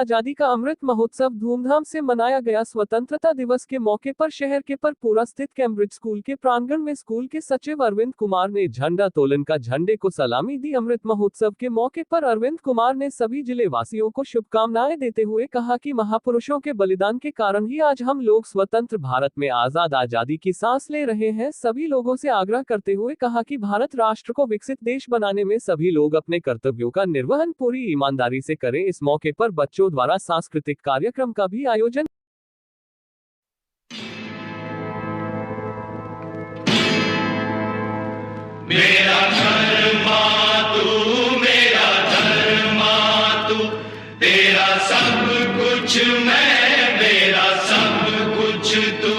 आजादी का अमृत महोत्सव धूमधाम से मनाया गया। स्वतंत्रता दिवस के मौके पर शहर के परपुरा स्थित कैम्ब्रिज स्कूल के प्रांगण में स्कूल के सचिव अरविंद कुमार ने झंडा तोलन का झंडे को सलामी दी। अमृत महोत्सव के मौके पर अरविंद कुमार ने सभी जिले वासियों को शुभकामनाएं देते हुए कहा कि महापुरुषों के बलिदान के कारण ही आज हम लोग स्वतंत्र भारत में आजाद आजादी की सांस ले रहे हैं। सभी लोगों से आग्रह करते हुए कहा कि भारत राष्ट्र को विकसित देश बनाने में सभी लोग अपने कर्तव्यों का निर्वहन पूरी ईमानदारी से करें। इस मौके पर बच्चों द्वारा सांस्कृतिक कार्यक्रम का भी आयोजन मेरा धर्मा तू तेरा सब कुछ मैं, मेरा सब कुछ तू।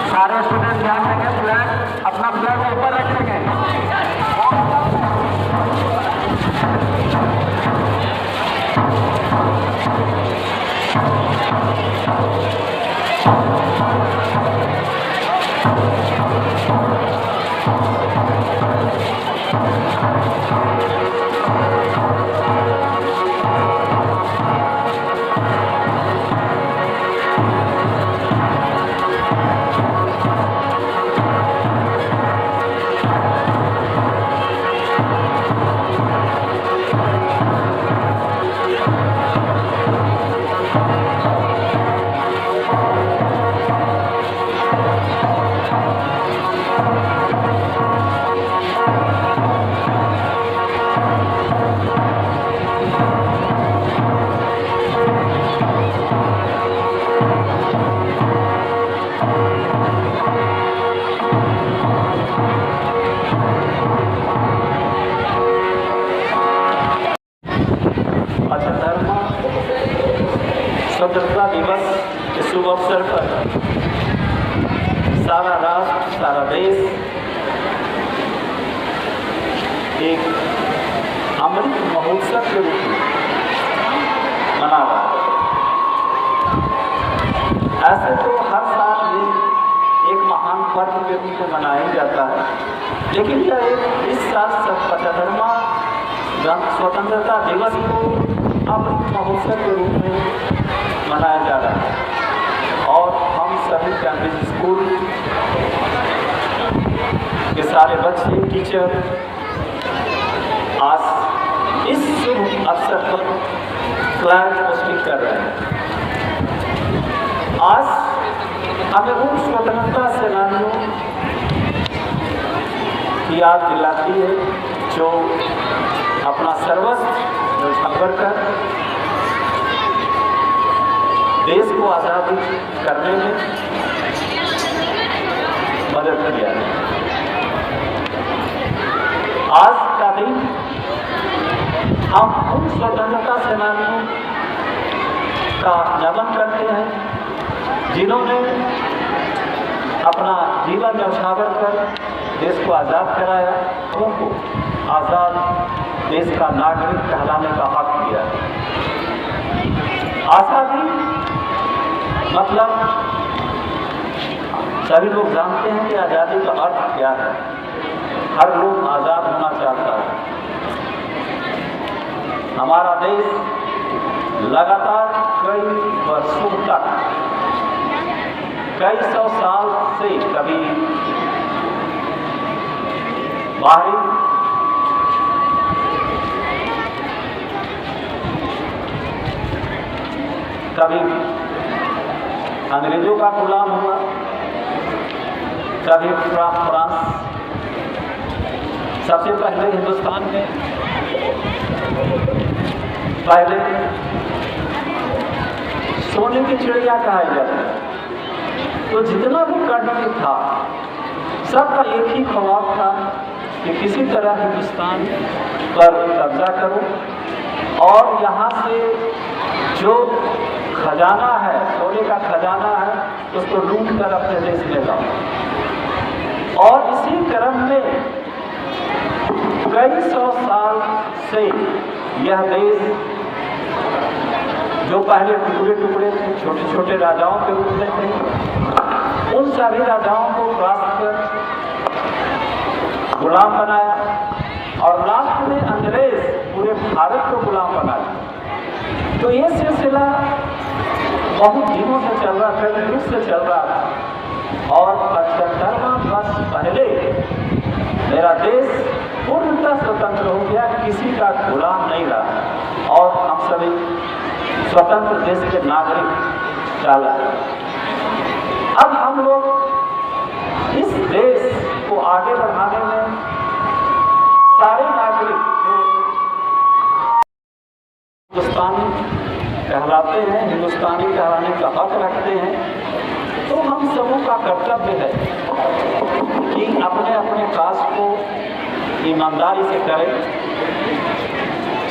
सारे स्टूडेंट ध्यान देंगे, फ्लैग अपना फ्लैग ऊपर रखेंगे। इस शुभ अवसर पर सारा राष्ट्र, सारा देश एक अमृत महोत्सव के रूप में मना रहा है। ऐसे तो हर साल ये एक महान पर्व के रूप में मनाया जाता है, लेकिन यह एक इस साल 75वां स्वतंत्रता दिवस को अमृत महोत्सव के रूप में मनाया जा रहा है। और हम सभी कैम्ब्रिज स्कूल के सारे बच्चे, टीचर आज इस शुभ अवसर पर फ्लैग होस्टिंग कर रहे हैं। आज हमें उन स्वतंत्रता सेनानियों की याद दिलाती है जो अपना सर्वस्व न्यौछावर कर देश को आज़ादी करने में मदद किया है। आज का दिन हम उन स्वतंत्रता सेनानियों का नमन करते हैं जिन्होंने अपना जीवन न्यौछावर कर देश को आज़ाद कराया, उनको आज़ाद देश का नागरिक कहलाने का हक दिया। आज़ादी मतलब सभी लोग जानते हैं कि आज़ादी का अर्थ क्या है। हर लोग आज़ाद होना चाहता है। हमारा देश लगातार कई वर्षों तक, कई सौ साल से कभी बाहरी कभी अंग्रेजों का गुलाम हुआ, कभी फ्रांस। सबसे पहले हिंदुस्तान में पहले सोने की चिड़िया कहा जाता है। तो जितना भी कंट्री था सबका एक ही ख्वाब था कि किसी तरह हिंदुस्तान पर कब्जा करो और यहाँ से जो खजाना है, सोने का खजाना है, उसको लूट कर अपने देश में लाओ। और इसी क्रम में कई सौ साल से यह देश जो पहले टुकड़े टुकड़े थे, छोटे छोटे राजाओं के रूप में थे, उन सभी राजाओं को परास्त कर गुलाम बनाया और लास्ट में अंग्रेज पूरे भारत को गुलाम बनाया। तो ये सिलसिला बहुत दिनों से चल रहा, कई युग से चल रहा था। और 75वां वर्ष पहले मेरा देश पूर्णतः स्वतंत्र हो गया, किसी का गुलाम नहीं रहा और हम सभी स्वतंत्र देश के नागरिक डाला। अब हम लोग इस देश को आगे बढ़ाने में सारे नागरिक जो हिंदुस्तानी कहलाते हैं, हिंदुस्तानी कहलाने का हक रखते हैं, तो हम सबों का कर्तव्य है कि अपने अपने काज को ईमानदारी से करें।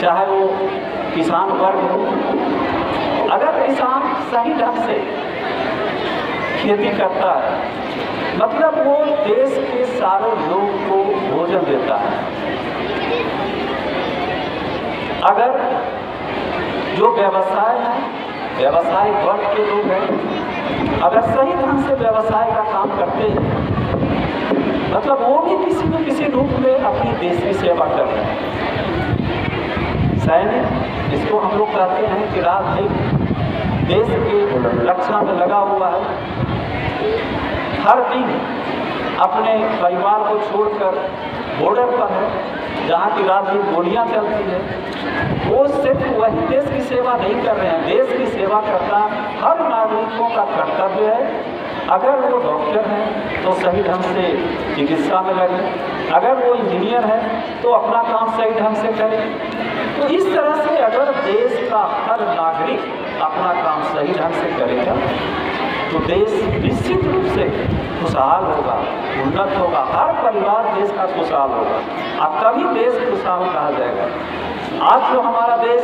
चाहे वो किसान वर्ग हो, अगर किसान सही ढंग से खेती करता है मतलब वो देश के सारे लोग को भोजन देता है। अगर जो व्यवसाय है, व्यवसाय वर्ग के लोग हैं, अगर सही ढंग से व्यवसाय का काम करते हैं मतलब वो भी किसी न किसी रूप में अपनी देश की सेवा कर रहे हैं। सैनिक, जिसको हम लोग कहते हैं कि रात दिन देश के रक्षा में लगा हुआ है, हर दिन अपने परिवार को छोड़कर बॉर्डर पर है जहाँ की रात दिन गोलियाँ चलती है, वो सिर्फ वही देश की सेवा नहीं कर रहे हैं। देश की सेवा करना हर नागरिकों का कर्तव्य है। अगर वो डॉक्टर हैं तो सही ढंग से चिकित्सा में लगे, अगर वो इंजीनियर है तो अपना काम सही ढंग से करें। तो इस तरह से अगर देश का हर नागरिक अपना काम सही ढंग से करेगा तो देश निश्चित रूप से खुशहाल होगा, उन्नत होगा, हर परिवार देश का खुशहाल होगा, अब तभी देश खुशहाल कहा जाएगा। आज जो हमारा देश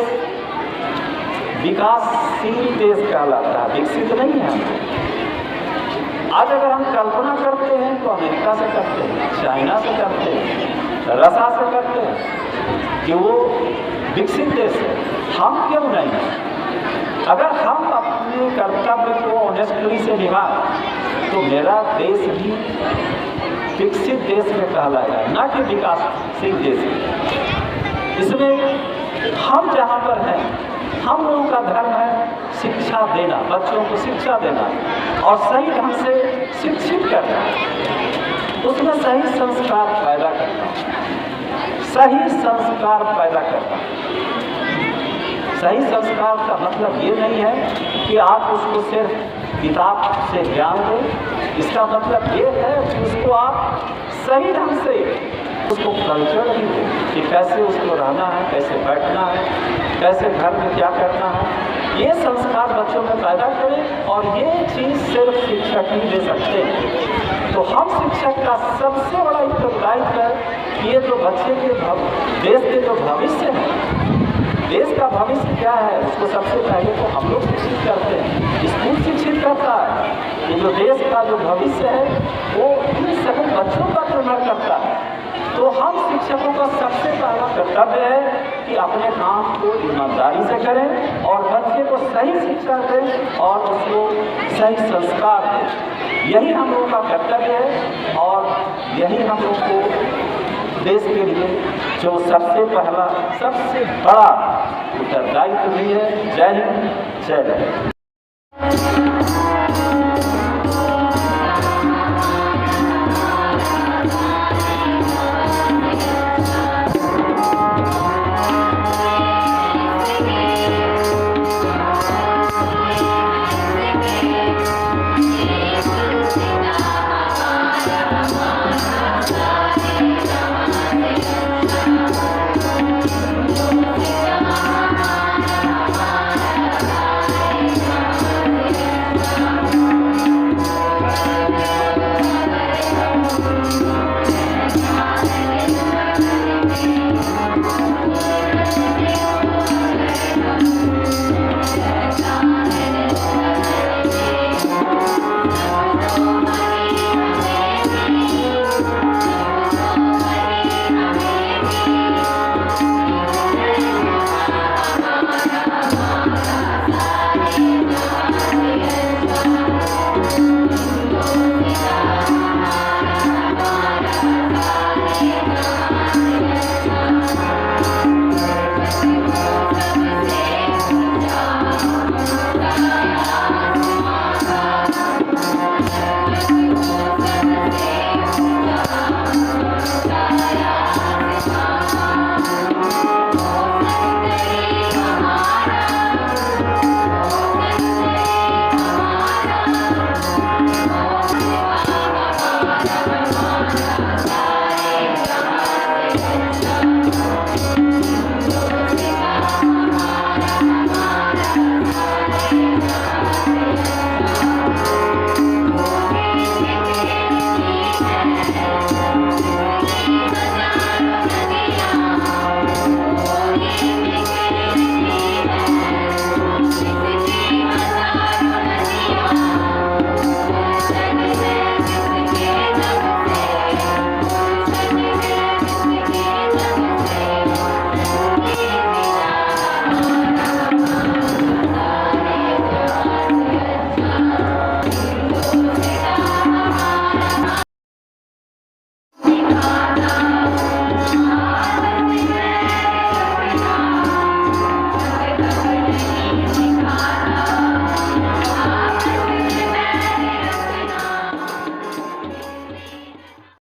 विकासशील देश कहलाता है, विकसित नहीं है। आज अगर हम कल्पना करते हैं तो अमेरिका से करते हैं, चाइना से करते हैं, रसा से करते हैं कि वो विकसित देश है, हम क्यों नहीं? अगर हम अपने कर्तव्य को ऑनेस्टली से निभाएं तो मेरा देश भी विकसित देश में कहलाएगा, ना कि विकासशील देश में। इसमें हम जहाँ पर हैं, हम लोगों का धर्म है शिक्षा देना, बच्चों को शिक्षा देना और सही ढंग से शिक्षित करना, उसमें सही संस्कार पैदा करना, सही संस्कार पैदा करना। सही संस्कार का मतलब ये नहीं है कि आप उसको सिर्फ किताब से ज्ञान दें, इसका मतलब ये है कि उसको आप सही ढंग से उसको कल्चर भी दें कि कैसे उसको रहना है, कैसे बैठना है, कैसे घर में क्या करना है। ये संस्कार बच्चों में पैदा करें और ये चीज़ सिर्फ शिक्षक ही दे सकते हैं। तो हम शिक्षक का सबसे बड़ा उत्तरदायित्व है कि ये जो बच्चे के देश के जो भविष्य है, देश का भविष्य क्या है, उसको सबसे पहले तो हम लोग शिक्षित करते हैं, स्कूल शिक्षित करता है। ये जो देश का जो भविष्य है वो इन सभी बच्चों का निर्भर करता है। तो हम शिक्षकों का सबसे पहला कर्तव्य है कि अपने काम को ईमानदारी से करें और बच्चे को सही शिक्षा दें और उसको सही संस्कार दें। यही हम लोगों का कर्तव्य है और यही हम लोग को देश के लिए जो सबसे पहला सबसे बड़ा उत्तरदायित्व भी है। जय हिंद, जय भारत।